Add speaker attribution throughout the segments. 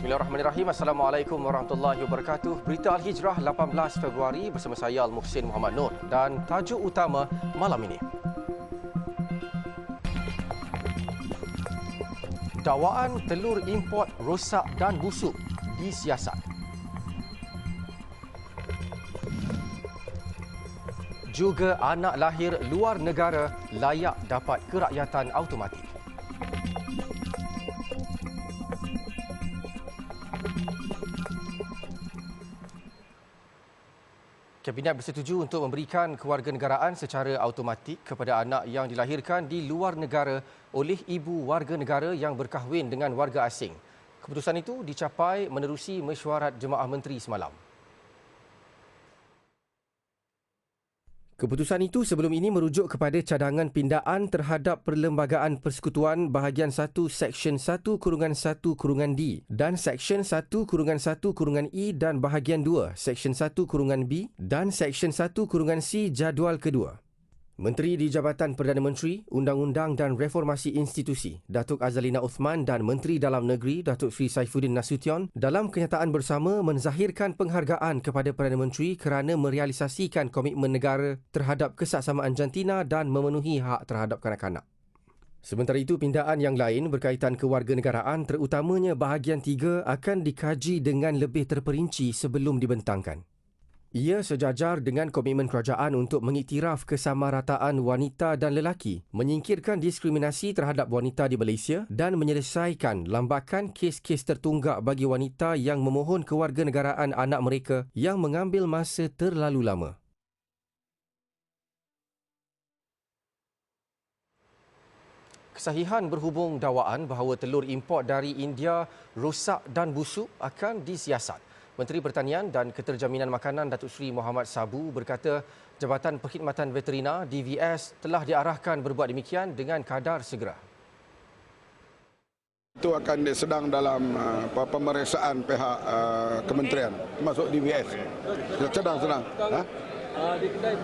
Speaker 1: Bismillahirrahmanirrahim. Assalamualaikum warahmatullahi wabarakatuh. Berita Al-Hijrah 18 Februari bersama saya Al-Muhsin Muhammad Nur dan tajuk utama malam ini. Dakwaan telur import rosak dan busuk disiasat. Juga anak lahir luar negara layak dapat kerakyatan automatik. Kabinet bersetuju untuk memberikan kewarganegaraan secara automatik kepada anak yang dilahirkan di luar negara oleh ibu warga negara yang berkahwin dengan warga asing. Keputusan itu dicapai menerusi mesyuarat Jemaah Menteri semalam. Keputusan itu sebelum ini merujuk kepada cadangan pindaan terhadap Perlembagaan Persekutuan bahagian 1 Seksyen 1/1/D dan Seksyen 1/1/E dan bahagian 2 Seksyen 1/B dan Seksyen 1/C jadual kedua. Menteri di Jabatan Perdana Menteri, Undang-Undang dan Reformasi Institusi, Datuk Azalina Othman dan Menteri Dalam Negeri, Datuk Sri Saifuddin Nasution, dalam kenyataan bersama menzahirkan penghargaan kepada Perdana Menteri kerana merealisasikan komitmen negara terhadap kesaksamaan jantina dan memenuhi hak terhadap kanak-kanak. Sementara itu, pindaan yang lain berkaitan kewarganegaraan terutamanya bahagian 3 akan dikaji dengan lebih terperinci sebelum dibentangkan. Ia sejajar dengan komitmen kerajaan untuk mengiktiraf kesamarataan wanita dan lelaki, menyingkirkan diskriminasi terhadap wanita di Malaysia dan menyelesaikan lambakan kes-kes tertunggak bagi wanita yang memohon kewarganegaraan anak mereka yang mengambil masa terlalu lama. Kesahihan berhubung dakwaan bahawa telur import dari India rosak dan busuk akan disiasat. Menteri Pertanian dan Keterjaminan Makanan Datuk Seri Muhammad Sabu berkata Jabatan Perkhidmatan Veterina DVS telah diarahkan berbuat demikian dengan kadar segera.
Speaker 2: Itu akan sedang dalam pemeriksaan pihak kementerian, termasuk DVS. Sedang.
Speaker 3: Di kedai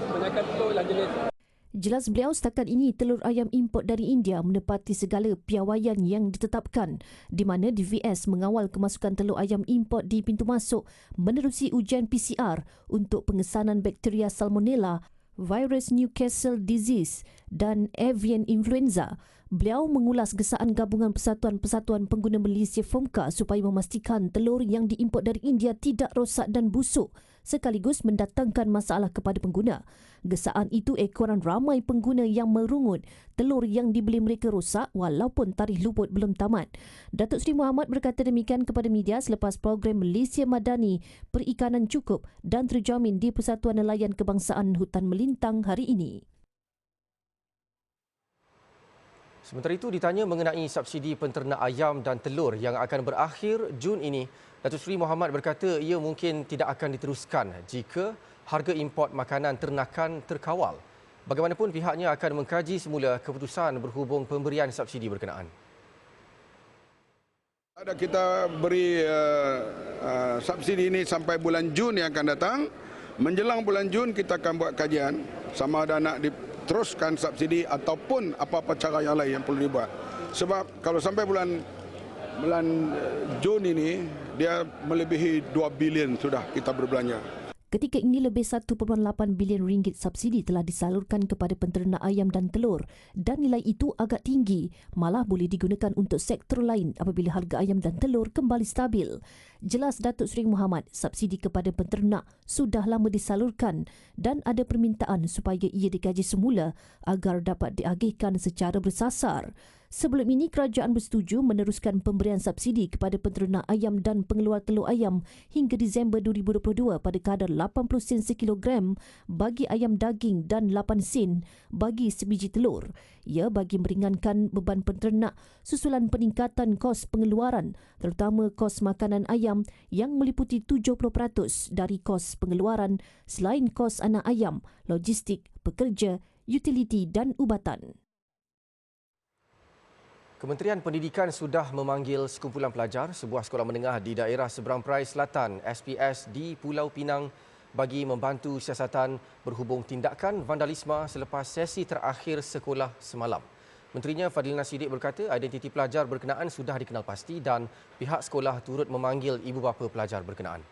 Speaker 3: banyakkan telur lah jenis.
Speaker 4: Jelas beliau setakat ini telur ayam import dari India menepati segala piawaian yang ditetapkan di mana DVS mengawal kemasukan telur ayam import di pintu masuk menerusi ujian PCR untuk pengesanan bakteria Salmonella, virus Newcastle disease dan avian influenza. Beliau mengulas gesaan gabungan persatuan-persatuan pengguna Malaysia FOMCA supaya memastikan telur yang diimport dari India tidak rosak dan busuk sekaligus mendatangkan masalah kepada pengguna. Gesaan itu ekoran ramai pengguna yang merungut telur yang dibeli mereka rosak walaupun tarikh luput belum tamat. Datuk Seri Muhammad berkata demikian kepada media selepas program Malaysia Madani Perikanan Cukup dan Terjamin di Persatuan Nelayan Kebangsaan Hutan Melintang hari ini.
Speaker 1: Sementara itu, ditanya mengenai subsidi penternak ayam dan telur yang akan berakhir Jun ini, Datuk Seri Muhammad berkata ia mungkin tidak akan diteruskan jika harga import makanan ternakan terkawal. Bagaimanapun, pihaknya akan mengkaji semula keputusan berhubung pemberian subsidi berkenaan.
Speaker 2: Kita beri subsidi ini sampai bulan Jun yang akan datang. Menjelang bulan Jun kita akan buat kajian sama ada nak diteruskan subsidi ataupun apa-apa cara yang lain yang perlu dibuat. Sebab kalau sampai bulan Jun ini dia melebihi 2 bilion sudah kita berbelanja.
Speaker 4: Ketika ini lebih 1.8 bilion ringgit subsidi telah disalurkan kepada penternak ayam dan telur dan nilai itu agak tinggi, malah boleh digunakan untuk sektor lain apabila harga ayam dan telur kembali stabil. Jelas Datuk Seri Muhammad, subsidi kepada penternak sudah lama disalurkan dan ada permintaan supaya ia dikaji semula agar dapat diagihkan secara bersasar. Sebelum ini, kerajaan bersetuju meneruskan pemberian subsidi kepada penternak ayam dan pengeluar telur ayam hingga Disember 2022 pada kadar 80 sen sekilogram bagi ayam daging dan 8 sen bagi sebiji telur. Ia bagi meringankan beban penternak susulan peningkatan kos pengeluaran, terutama kos makanan ayam yang meliputi 70% dari kos pengeluaran selain kos anak ayam, logistik, pekerja, utiliti dan ubatan.
Speaker 1: Kementerian Pendidikan sudah memanggil sekumpulan pelajar sebuah sekolah menengah di daerah Seberang Perai Selatan SPS di Pulau Pinang bagi membantu siasatan berhubung tindakan vandalisme selepas sesi terakhir sekolah semalam. Menterinya Fadlina Siddiq berkata identiti pelajar berkenaan sudah dikenal pasti dan pihak sekolah turut memanggil ibu bapa pelajar berkenaan.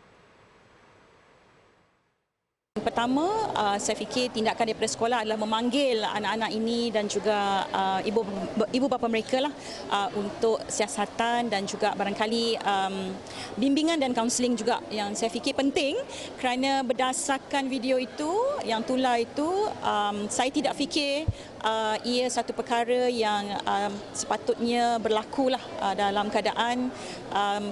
Speaker 5: Pertama, saya fikir tindakan daripada sekolah adalah memanggil anak-anak ini dan juga ibu bapa mereka lah untuk siasatan dan juga barangkali bimbingan dan kaunseling juga yang saya fikir penting kerana berdasarkan video itu yang tular itu saya tidak fikir ia satu perkara yang sepatutnya berlaku lah dalam keadaan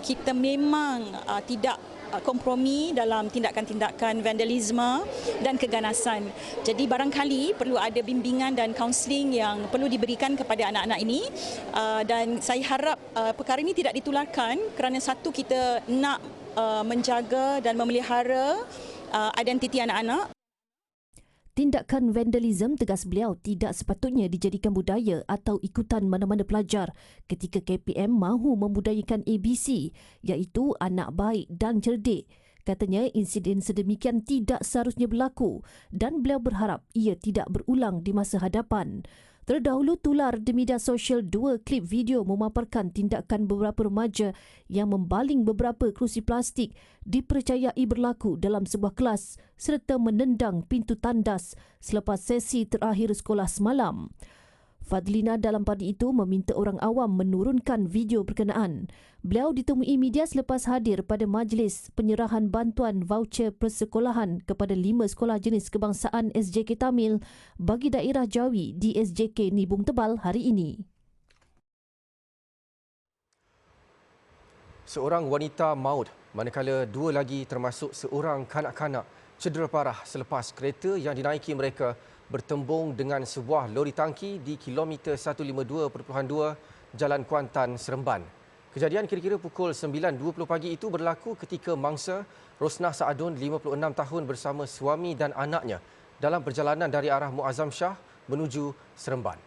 Speaker 5: kita memang tidak kompromi dalam tindakan-tindakan vandalisme dan keganasan. Jadi barangkali perlu ada bimbingan dan kaunseling yang perlu diberikan kepada anak-anak ini dan saya harap perkara ini tidak ditularkan kerana satu kita nak menjaga dan memelihara identiti anak-anak.
Speaker 4: Tindakan vandalisme, tegas beliau, tidak sepatutnya dijadikan budaya atau ikutan mana-mana pelajar ketika KPM mahu membudayakan ABC, iaitu anak baik dan cerdik. Katanya insiden sedemikian tidak seharusnya berlaku dan beliau berharap ia tidak berulang di masa hadapan. Terdahulu tular di media sosial dua klip video memaparkan tindakan beberapa remaja yang membaling beberapa kerusi plastik dipercayai berlaku dalam sebuah kelas serta menendang pintu tandas selepas sesi terakhir sekolah semalam. Fadlina dalam pada itu meminta orang awam menurunkan video berkenaan. Beliau ditemui media selepas hadir pada majlis penyerahan bantuan voucher persekolahan kepada 5 sekolah jenis kebangsaan SJK Tamil bagi daerah Jawi di SJK Nibung Tebal hari ini.
Speaker 1: Seorang wanita maut manakala dua lagi termasuk seorang kanak-kanak cedera parah selepas kereta yang dinaiki mereka bertembung dengan sebuah lori tangki di kilometer 152.2 Jalan Kuantan, Seremban. Kejadian kira-kira pukul 9.20 pagi itu berlaku ketika mangsa Rosnah Saadun 56 tahun bersama suami dan anaknya dalam perjalanan dari arah Muazzam Shah menuju Seremban.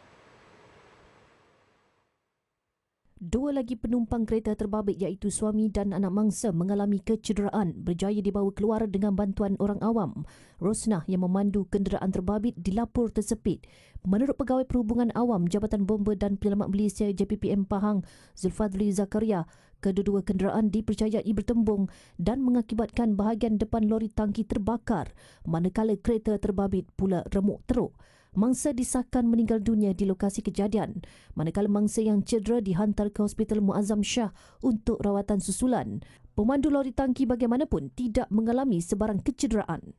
Speaker 4: Dua lagi penumpang kereta terbabit iaitu suami dan anak mangsa mengalami kecederaan berjaya dibawa keluar dengan bantuan orang awam. Rosnah yang memandu kenderaan terbabit dilapor tersepit. Menurut Pegawai Perhubungan Awam Jabatan Bomba dan Penyelamat Malaysia JPPM Pahang, Zulfadli Zakaria, kedua-dua kenderaan dipercayai bertembung dan mengakibatkan bahagian depan lori tangki terbakar, manakala kereta terbabit pula remuk teruk. Mangsa disahkan meninggal dunia di lokasi kejadian, manakala mangsa yang cedera dihantar ke Hospital Muazzam Shah untuk rawatan susulan. Pemandu lori tangki bagaimanapun tidak mengalami sebarang kecederaan.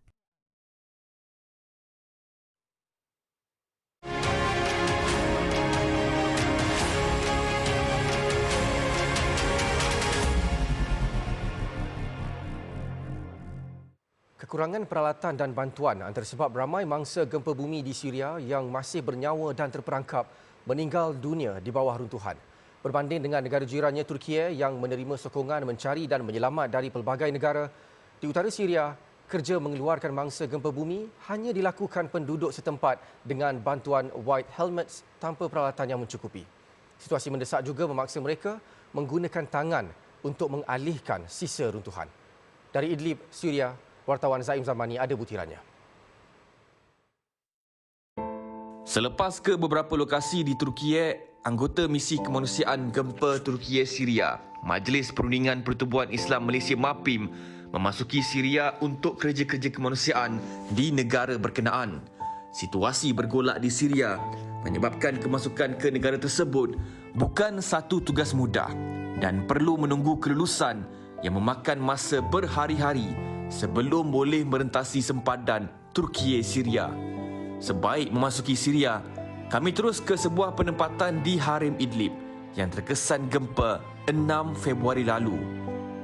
Speaker 1: Kekurangan peralatan dan bantuan antara sebab ramai mangsa gempa bumi di Syria yang masih bernyawa dan terperangkap meninggal dunia di bawah runtuhan. Berbanding dengan negara jirannya Turki yang menerima sokongan mencari dan menyelamat dari pelbagai negara, di utara Syria, kerja mengeluarkan mangsa gempa bumi hanya dilakukan penduduk setempat dengan bantuan white helmets tanpa peralatan yang mencukupi. Situasi mendesak juga memaksa mereka menggunakan tangan untuk mengalihkan sisa runtuhan. Dari Idlib, Syria, wartawan Zaim Zamani ada butirannya.
Speaker 6: Selepas ke beberapa lokasi di Turki, anggota misi kemanusiaan gempa Turki Syria, Majlis Perundingan Pertubuhan Islam Malaysia MAPIM memasuki Syria untuk kerja-kerja kemanusiaan di negara berkenaan. Situasi bergolak di Syria menyebabkan kemasukan ke negara tersebut bukan satu tugas mudah dan perlu menunggu kelulusan yang memakan masa berhari-hari sebelum boleh merentasi sempadan Turki Syria. Sebaik memasuki Syria, kami terus ke sebuah penempatan di Harim Idlib yang terkesan gempa 6 Februari lalu.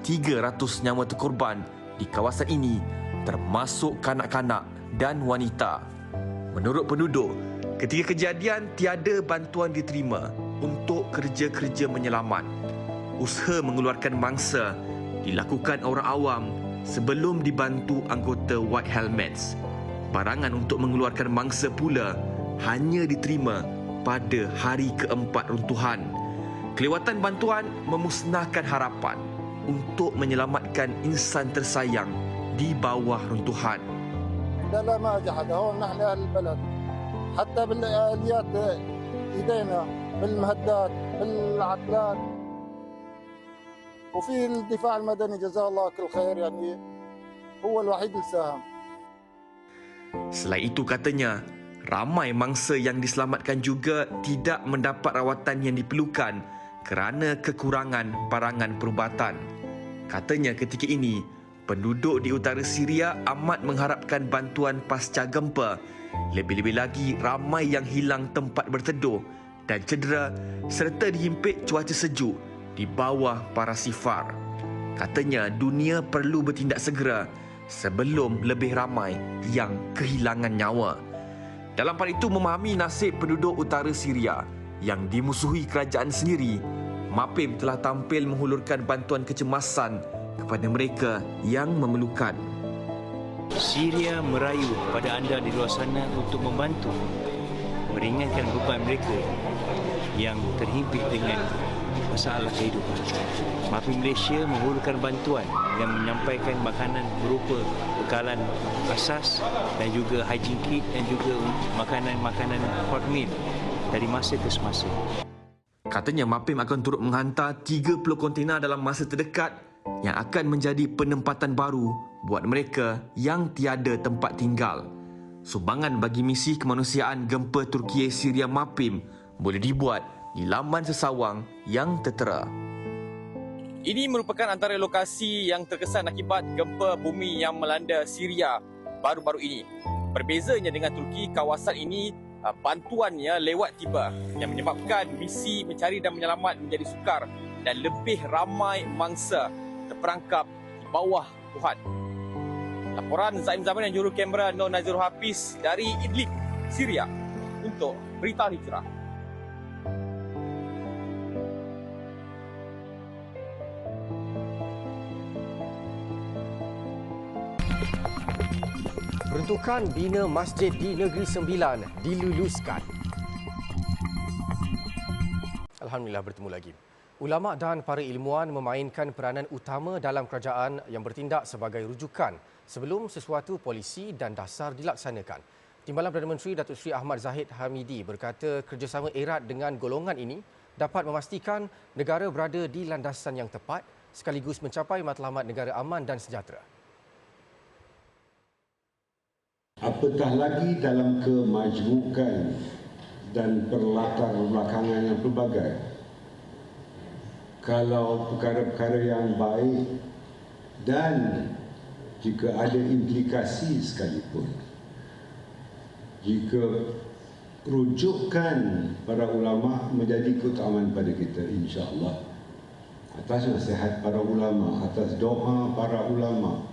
Speaker 6: 300 nyawa terkorban di kawasan ini termasuk kanak-kanak dan wanita. Menurut penduduk, ketika kejadian tiada bantuan diterima untuk kerja-kerja menyelamat. Usaha mengeluarkan mangsa dilakukan orang awam sebelum dibantu anggota White Helmets. Barangan untuk mengeluarkan mangsa pula hanya diterima pada hari keempat runtuhan. Kelewatan bantuan memusnahkan harapan untuk menyelamatkan insan tersayang di bawah runtuhan.
Speaker 7: لا ما جحد هون نحن أهل البلد حتى بالآليات إيدينا في المهدات في العتلات وفي الدفاع المدني جزاه الله كل خير يعني هو الوحيد اللي ساهم.
Speaker 6: Selain itu katanya, ramai mangsa yang diselamatkan juga tidak mendapat rawatan yang diperlukan kerana kekurangan barangan perubatan. Katanya ketika ini, penduduk di utara Syria amat mengharapkan bantuan pasca gempa. Lebih-lebih lagi, ramai yang hilang tempat berteduh dan cedera serta dihimpit cuaca sejuk di bawah para sifar. Katanya dunia perlu bertindak segera sebelum lebih ramai yang kehilangan nyawa. Dalam hal itu, memahami nasib penduduk utara Syria yang dimusuhi kerajaan sendiri, MAPIM telah tampil menghulurkan bantuan kecemasan kepada mereka yang memerlukan.
Speaker 8: Syria merayu kepada anda di luar sana untuk membantu meringankan beban mereka yang terhimpit dengan masalah kehidupan. MAPIM Malaysia menghulurkan bantuan yang menyampaikan makanan berupa bekalan asas dan juga hygiene kit dan juga makanan-makanan hot meal dari masa ke semasa.
Speaker 6: Katanya MAPIM akan turut menghantar 30 kontena dalam masa terdekat yang akan menjadi penempatan baru buat mereka yang tiada tempat tinggal. Sumbangan bagi misi kemanusiaan gempa Turkiye Syria MAPIM boleh dibuat di laman sesawang yang tertera.
Speaker 3: Ini merupakan antara lokasi yang terkesan akibat gempa bumi yang melanda Syria baru-baru ini. Berbezanya dengan Turki, kawasan ini bantuannya lewat tiba yang menyebabkan misi mencari dan menyelamat menjadi sukar dan lebih ramai mangsa terperangkap di bawah Tuhan. Laporan Zaim Zaman dan juru kamera Nur Nazirul Hafiz dari Idlib, Syria untuk Berita Hijrah.
Speaker 1: Peruntukan bina masjid di Negeri Sembilan diluluskan. Alhamdulillah bertemu lagi. Ulama dan para ilmuwan memainkan peranan utama dalam kerajaan yang bertindak sebagai rujukan sebelum sesuatu polisi dan dasar dilaksanakan. Timbalan Perdana Menteri Datuk Seri Ahmad Zahid Hamidi berkata kerjasama erat dengan golongan ini dapat memastikan negara berada di landasan yang tepat sekaligus mencapai matlamat negara aman dan sejahtera.
Speaker 9: Apatah lagi dalam kemajmukan dan perlatar belakangan yang pelbagai. Kalau perkara-perkara yang baik dan jika ada implikasi sekalipun, jika rujukan para ulama menjadi keutamaan pada kita, insya-Allah, atas nasihat para ulama, atas doa para ulama,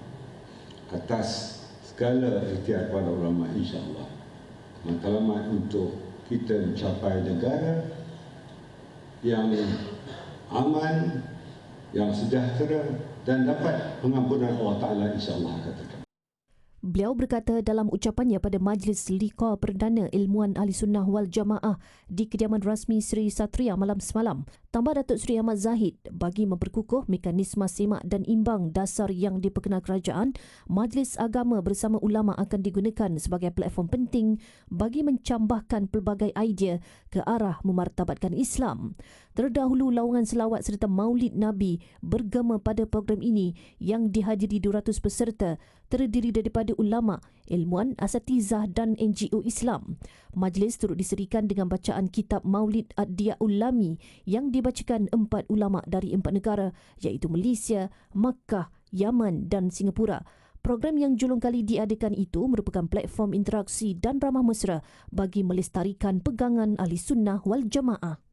Speaker 9: atas segala ikhtiar para ulama, insya-Allah matlamat untuk kita mencapai negara yang aman, yang sejahtera dan dapat pengampunan Allah Ta'ala, insya-Allah akan tetap.
Speaker 4: Beliau berkata dalam ucapannya pada Majlis Liqa Perdana Ilmuwan Ahli Sunnah Wal Jamaah di kediaman rasmi Seri Satria malam semalam, tambah Datuk Seri Ahmad Zahid, bagi memperkukuh mekanisme semak dan imbang dasar yang diperkenal kerajaan, Majlis Agama bersama ulama akan digunakan sebagai platform penting bagi mencambahkan pelbagai idea ke arah memartabatkan Islam. Terdahulu, lawangan selawat serta maulid Nabi bergema pada program ini yang dihadiri 200 peserta terdiri daripada ulama, ilmuwan, asatizah dan NGO Islam. Majlis turut diserikan dengan bacaan kitab Maulid Ad-Diyaul Lami yang dibacakan 4 ulama dari 4 negara iaitu Malaysia, Makkah, Yaman dan Singapura. Program yang julung kali diadakan itu merupakan platform interaksi dan ramah mesra bagi melestarikan pegangan Ahli Sunnah Wal Jamaah.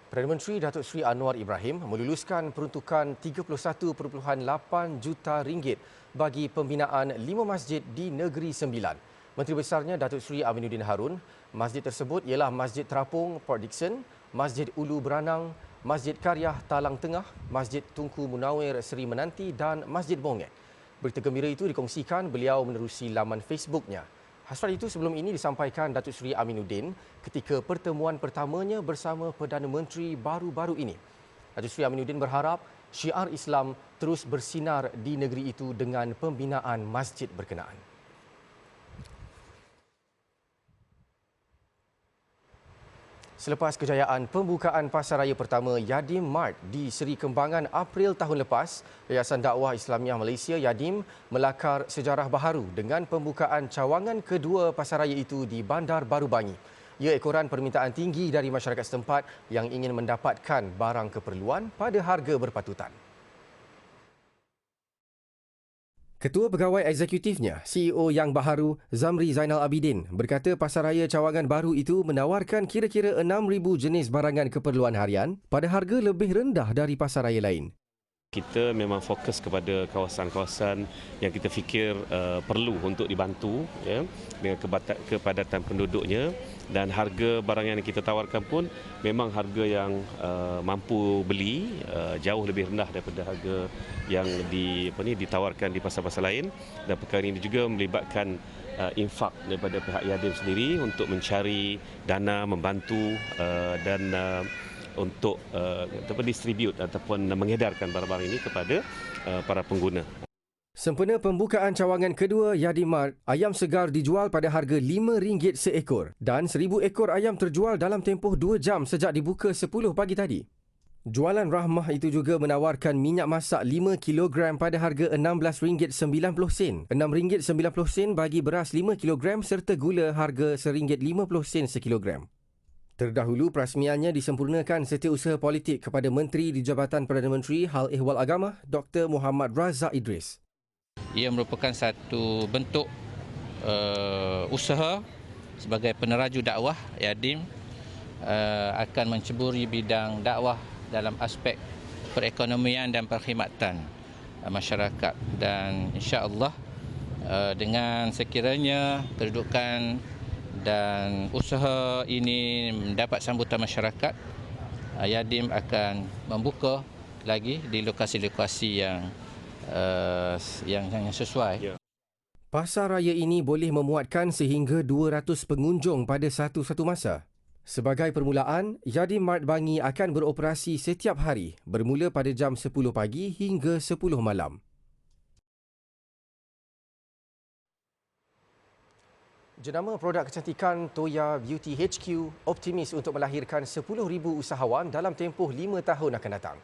Speaker 1: Perdana Menteri Datuk Seri Anwar Ibrahim meluluskan peruntukan 31.8 juta ringgit bagi pembinaan 5 masjid di Negeri Sembilan. Menteri Besarnya Datuk Seri Aminuddin Harun, masjid tersebut ialah Masjid Terapung Port Dickson, Masjid Ulu Beranang, Masjid Karyah Talang Tengah, Masjid Tunku Munawir Seri Menanti dan Masjid Bongek. Berita gembira itu dikongsikan beliau menerusi laman Facebooknya. Hasrat itu sebelum ini disampaikan Datuk Seri Aminuddin ketika pertemuan pertamanya bersama Perdana Menteri baru-baru ini. Datuk Seri Aminuddin berharap syiar Islam terus bersinar di negeri itu dengan pembinaan masjid berkenaan. Selepas kejayaan pembukaan pasaraya pertama Yadim Mart di Seri Kembangan April tahun lepas, Yayasan Dakwah Islamiah Malaysia Yadim melakar sejarah baharu dengan pembukaan cawangan kedua pasaraya itu di Bandar Baru Bangi. Ia ekoran permintaan tinggi dari masyarakat setempat yang ingin mendapatkan barang keperluan pada harga berpatutan. Ketua Pegawai Eksekutifnya, CEO Yang Baharu, Zamri Zainal Abidin, berkata pasaraya cawangan baru itu menawarkan kira-kira 6,000 jenis barangan keperluan harian pada harga lebih rendah dari pasaraya lain.
Speaker 10: Kita memang fokus kepada kawasan-kawasan yang kita fikir perlu untuk dibantu ya, dengan kepadatan penduduknya, dan harga barang yang kita tawarkan pun memang harga yang mampu beli, jauh lebih rendah daripada harga yang ditawarkan di pasar-pasar lain. Dan perkara ini juga melibatkan infak daripada pihak Yadim sendiri untuk mencari dana, membantu dan untuk distribute ataupun mengedarkan barang-barang ini kepada para pengguna.
Speaker 1: Sempena pembukaan cawangan kedua Yadim Mart, ayam segar dijual pada harga RM5 seekor dan 1,000 ekor ayam terjual dalam tempoh 2 jam sejak dibuka 10 pagi tadi. Jualan Rahmah itu juga menawarkan minyak masak 5 kg pada harga RM16.90, RM6.90 bagi beras 5 kg serta gula harga RM1.50 sekilogram. Terdahulu, perasmiannya disempurnakan setiausaha politik kepada Menteri di Jabatan Perdana Menteri Hal Ehwal Agama, Dr. Muhammad Razak Idris.
Speaker 11: Ia merupakan satu bentuk usaha sebagai peneraju dakwah. Yadim akan menceburi bidang dakwah dalam aspek perekonomian dan perkhidmatan masyarakat, dan insya-Allah dengan sekiranya kedudukan dan usaha ini mendapat sambutan masyarakat, Yadim akan membuka lagi di lokasi-lokasi yang sesuai.
Speaker 1: Pasar raya ini boleh memuatkan sehingga 200 pengunjung pada satu-satu masa. Sebagai permulaan, Yadim Mart Bangi akan beroperasi setiap hari bermula pada jam 10 pagi hingga 10 malam. Jenama produk kecantikan Toya Beauty HQ optimis untuk melahirkan 10,000 usahawan dalam tempoh 5 tahun akan datang.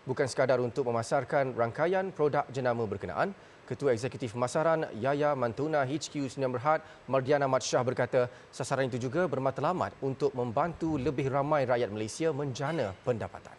Speaker 1: Bukan sekadar untuk memasarkan rangkaian produk jenama berkenaan, Ketua Eksekutif Pemasaran Yaya Mantuna HQ Sdn Bhd Mardiana Mat Shah berkata sasaran itu juga bermatlamat untuk membantu lebih ramai rakyat Malaysia menjana pendapatan.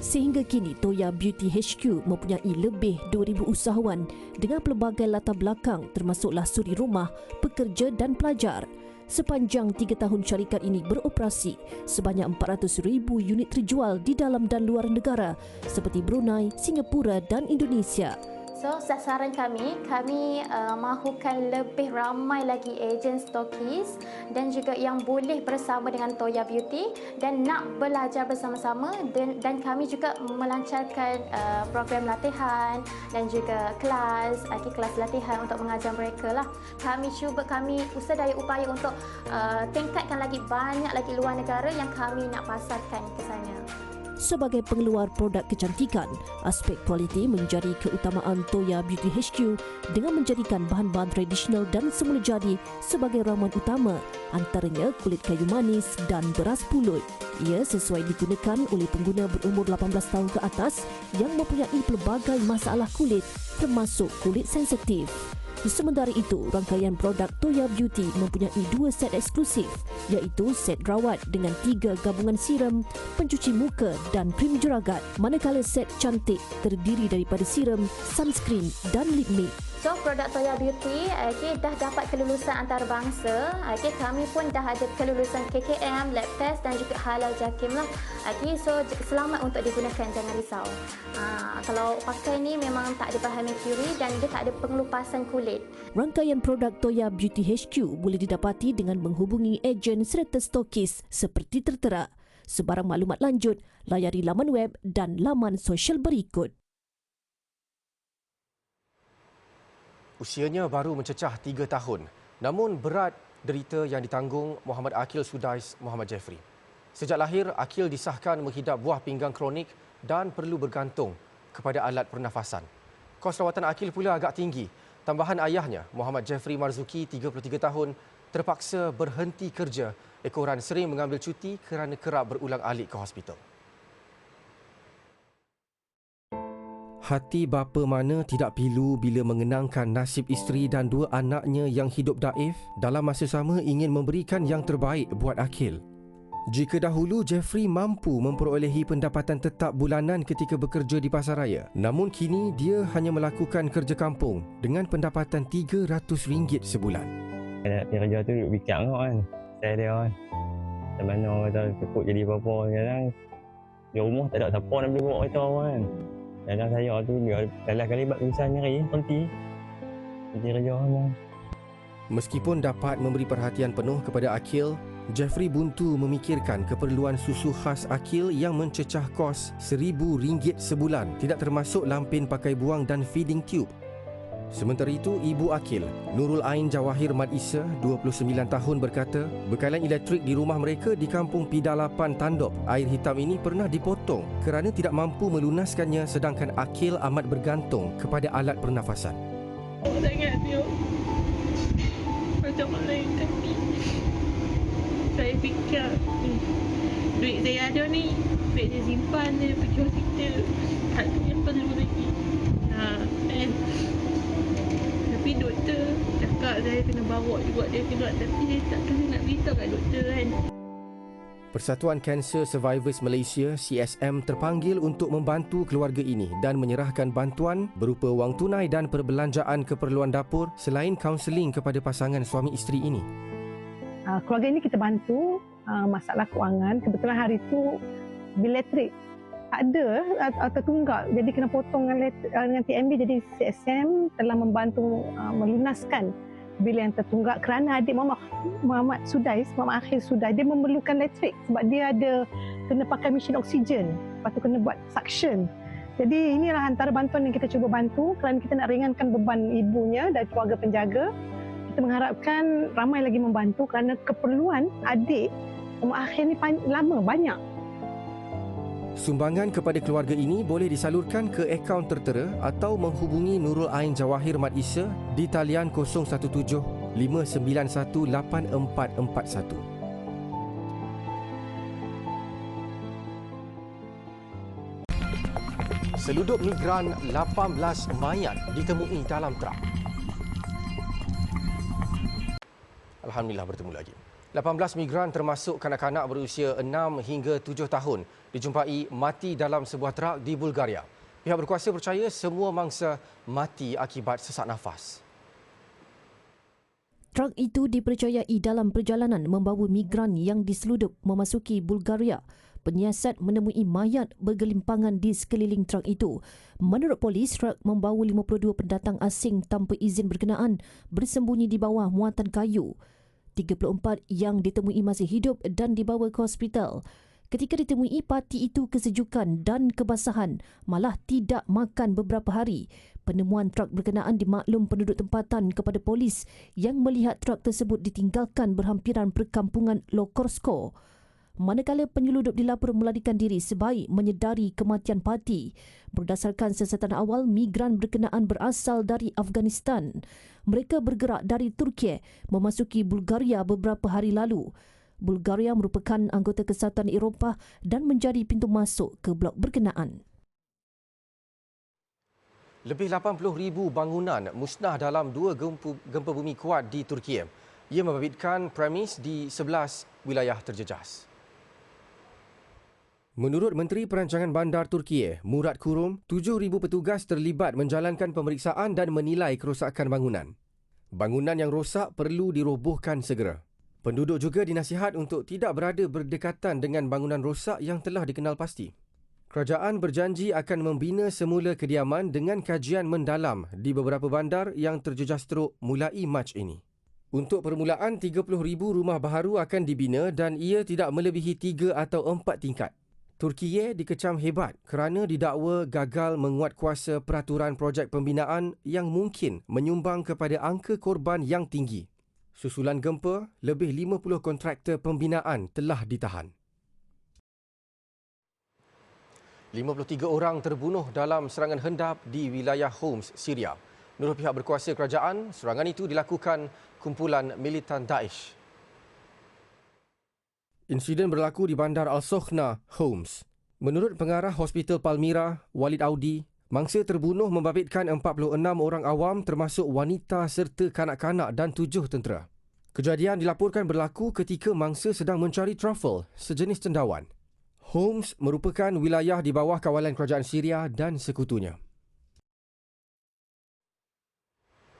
Speaker 4: Sehingga kini, Toya Beauty HQ mempunyai lebih 2,000 usahawan dengan pelbagai latar belakang termasuklah suri rumah, pekerja dan pelajar. Sepanjang 3 tahun syarikat ini beroperasi, sebanyak 400,000 unit terjual di dalam dan luar negara seperti Brunei, Singapura dan Indonesia.
Speaker 12: So, sasaran kami mahukan lebih ramai lagi ejen stokis dan juga yang boleh bersama dengan Toya Beauty dan nak belajar bersama-sama, dan kami juga melancarkan program latihan dan juga kelas latihan untuk mengajar mereka lah. Kami usaha daya upaya untuk tingkatkan lagi banyak lagi luar negara yang kami nak pasarkan ke sana.
Speaker 4: Sebagai pengeluar produk kecantikan, aspek kualiti menjadi keutamaan Toya Beauty HQ dengan menjadikan bahan-bahan tradisional dan semula jadi sebagai ramuan utama, antaranya kulit kayu manis dan beras pulut. Ia sesuai digunakan oleh pengguna berumur 18 tahun ke atas yang mempunyai pelbagai masalah kulit termasuk kulit sensitif. Sementara itu, rangkaian produk Toya Beauty mempunyai 2 set eksklusif, iaitu set rawat dengan 3 gabungan serum, pencuci muka dan krim jeragat, manakala set cantik terdiri daripada serum, sunscreen dan lip mist.
Speaker 12: So, produk Toya Beauty dah dapat kelulusan antarabangsa. Kami pun dah ada kelulusan KKM, lab test dan juga halal JAKIM lah. So, selamat untuk digunakan, jangan risau. Kalau pakai ni memang tak ada bahan merkuri dan dia tak ada pengelupasan kulit.
Speaker 4: Rangkaian produk Toya Beauty HQ boleh didapati dengan menghubungi ejen serta stokis seperti tertera. Sebarang maklumat lanjut, layari laman web dan laman sosial berikut.
Speaker 1: Usianya baru mencecah 3 tahun, namun berat derita yang ditanggung Muhammad Aqil Sudais Muhammad Jeffrey. Sejak lahir, Aqil disahkan menghidap buah pinggang kronik dan perlu bergantung kepada alat pernafasan. Kos rawatan Aqil pula agak tinggi. Tambahan ayahnya, Muhammad Jeffrey Marzuki, 33 tahun, terpaksa berhenti kerja Ekoran sering mengambil cuti kerana kerap berulang-alik ke hospital. Hati bapa mana tidak pilu bila mengenangkan nasib isteri dan 2 anaknya yang hidup daif dalam masa sama ingin memberikan yang terbaik buat Akil. Jika dahulu Jeffrey mampu memperolehi pendapatan tetap bulanan ketika bekerja di pasaraya, namun kini dia hanya melakukan kerja kampung dengan pendapatan RM300 sebulan.
Speaker 13: Nak pergi kerja tu duduk fikir kan. Saya dia kan. Macam mana kata cukup jadi apa-apa kadang di rumah tak ada siapa nak boleh bawa kereta kan. Kadang saya tu dia dalam kali buat tulisan nyari berhenti. Pergi kerja kan.
Speaker 1: Meskipun dapat memberi perhatian penuh kepada Akil, Jeffrey buntu memikirkan keperluan susu khas Akil yang mencecah kos RM1,000 sebulan, tidak termasuk lampin pakai buang dan feeding tube. Sementara itu, ibu Akil, Nurul Ain Jawahir Mat Isa, 29 tahun berkata, bekalan elektrik di rumah mereka di kampung Pidalapan Tandop, Air Hitam ini pernah dipotong kerana tidak mampu melunaskannya sedangkan Akil amat bergantung kepada alat pernafasan.
Speaker 14: Sangat dia macam mana yang kami. Saya fikir duit saya ada ni, duit saya simpan dia pergi hospital, tak ada yang perlu lagi. Tapi doktor cakap saya kena bawa juga dia keluar, tapi saya tak kena nak beritahu kat doktor kan.
Speaker 1: Persatuan Cancer Survivors Malaysia CSM terpanggil untuk membantu keluarga ini dan menyerahkan bantuan berupa wang tunai dan perbelanjaan keperluan dapur selain kaunseling kepada pasangan suami isteri ini.
Speaker 15: Keluarga ini kita bantu masalah kewangan. Kebetulan hari itu bil elektrik tak ada atau tunggak, jadi kena potong dengan TMB. Jadi CSM telah membantu melunaskan bil yang tertunggak kerana adik Muhammad Sudais, Muhammad Akhil Sudais, dia memerlukan elektrik sebab dia ada kena pakai mesin oksigen, lepas tu kena buat suction. Jadi inilah antara bantuan yang kita cuba bantu kerana kita nak ringankan beban ibunya dan keluarga penjaga. Kita mengharapkan ramai lagi membantu kerana keperluan adik Muhammad Akhil ni lama, banyak.
Speaker 1: Sumbangan kepada keluarga ini boleh disalurkan ke akaun tertera atau menghubungi Nurul Ain Jawahir Mat Isa di talian 017 591 8441. Seluduk migran 18 mayat ditemui dalam truk. Alhamdulillah bertemu lagi. 18 migran termasuk kanak-kanak berusia 6 hingga 7 tahun dijumpai mati dalam sebuah truk di Bulgaria. Pihak berkuasa percaya semua mangsa mati akibat sesak nafas.
Speaker 4: Truk itu dipercayai dalam perjalanan membawa migran yang diseludup memasuki Bulgaria. Penyiasat menemui mayat bergelimpangan di sekeliling truk itu. Menurut polis, truk membawa 52 pendatang asing tanpa izin berkenaan bersembunyi di bawah muatan kayu. 34 yang ditemui masih hidup dan dibawa ke hospital. Ketika ditemui, parti itu kesejukan dan kebasahan, malah tidak makan beberapa hari. Penemuan truk berkenaan dimaklum penduduk tempatan kepada polis yang melihat truk tersebut ditinggalkan berhampiran perkampungan Lokorsko. Manakala penyeludup dilapor melarikan diri sebaik menyedari kematian parti. Berdasarkan siasatan awal, migran berkenaan berasal dari Afghanistan. Mereka bergerak dari Turki memasuki Bulgaria beberapa hari lalu. Bulgaria merupakan anggota Kesatuan Eropah dan menjadi pintu masuk ke blok berkenaan.
Speaker 1: Lebih 80,000 bangunan musnah dalam 2 gempa bumi kuat di Turki. Ia membabitkan premis di 11 wilayah terjejas. Menurut Menteri Perancangan Bandar Turki, Murat Kurum, 7,000 petugas terlibat menjalankan pemeriksaan dan menilai kerosakan bangunan. Bangunan yang rosak perlu dirobohkan segera. Penduduk juga dinasihat untuk tidak berada berdekatan dengan bangunan rosak yang telah dikenal pasti. Kerajaan berjanji akan membina semula kediaman dengan kajian mendalam di beberapa bandar yang terjejas teruk mulai Mac ini. Untuk permulaan, 30,000 rumah baharu akan dibina dan ia tidak melebihi 3 atau 4 tingkat. Turki dikecam hebat kerana didakwa gagal menguatkuasa peraturan projek pembinaan yang mungkin menyumbang kepada angka korban yang tinggi. Susulan gempa, lebih 50 kontraktor pembinaan telah ditahan. 53 orang terbunuh dalam serangan hendap di wilayah Homs, Syria. Menurut pihak berkuasa kerajaan, serangan itu dilakukan kumpulan militan Daesh. Insiden berlaku di Bandar Al-Sokhna, Homs. Menurut pengarah Hospital Palmyra, Walid Audi, mangsa terbunuh membabitkan 46 orang awam termasuk wanita serta kanak-kanak dan 7 tentera. Kejadian dilaporkan berlaku ketika mangsa sedang mencari truffle, sejenis cendawan. Homs merupakan wilayah di bawah kawalan kerajaan Syria dan sekutunya.